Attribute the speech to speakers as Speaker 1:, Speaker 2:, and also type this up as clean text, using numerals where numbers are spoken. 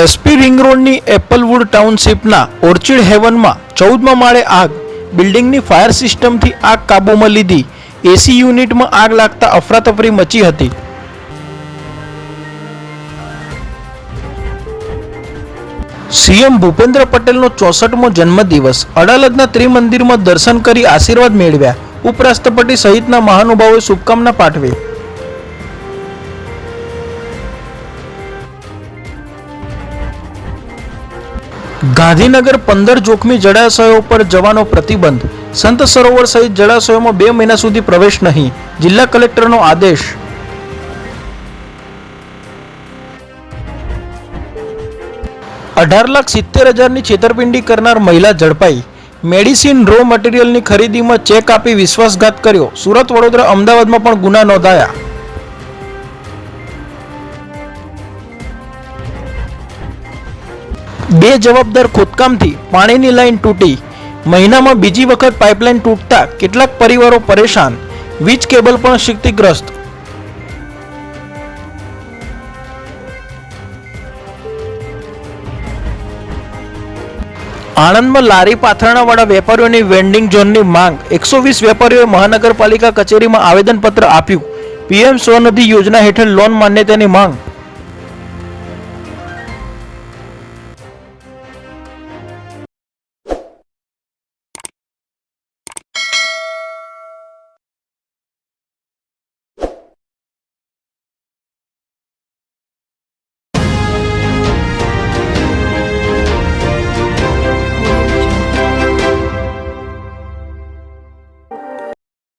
Speaker 1: SP ring રોડની Applewood ટાઉનશીપના orchid હેવનમાં 14મા માળે આગ. બિલ્ડિંગની ફાયર સિસ્ટમથી આગ કાબૂમાં લીધી. એસી યુનિટમાં આગ લાગતા અફરાતફરી મચી હતી. સીએમ ભૂપેન્દ્ર પટેલનો 64મો જન્મદિવસ. અડાલજના ત્રિમંદિરમાં દર્શન કરી આશીર્વાદ મેળવ્યા. ઉપરાષ્ટ્રપતિ સહિતના મહાનુભાવોએ શુભકામના પાઠવી. ગાંધીનગર 15 જોખમી જળાશયો પર જવાનો પ્રતિબંધ. સંત સરોવર સહિત જળાશયોમાં 2 મહિના સુધી પ્રવેશ નહીં. જિલ્લા કલેક્ટરનો આદેશ. ₹18,70,000ની છેતરપિંડી કરનાર મહિલા ઝડપાઈ. મેડિસિન રો મટીરીયલની ખરીદીમાં ચેક આપી વિશ્વાસઘાત કર્યો. સુરત, વડોદરા, અમદાવાદમાં પણ ગુના નોંધાયા. બે જવાબદાર ખોદકામથી પાણીની લાઈન તૂટી. મહિનામાં બીજી વખત પાઇપલાઇન તૂટતા કેટલાક પરિવારો પરેશાન. વીજ કેબલ પણ ક્ષતિગ્રસ્ત. આણંદમાં લારી પાથરણાવાળા વેપારીઓની વેન્ડિંગ ઝોનની માંગ. 120 વેપારીઓએ મહાનગરપાલિકા કચેરીમાં આવેદનપત્ર આપ્યું. પીએમ સ્વનિધિ યોજના હેઠળ લોન માન્યતાની માંગ.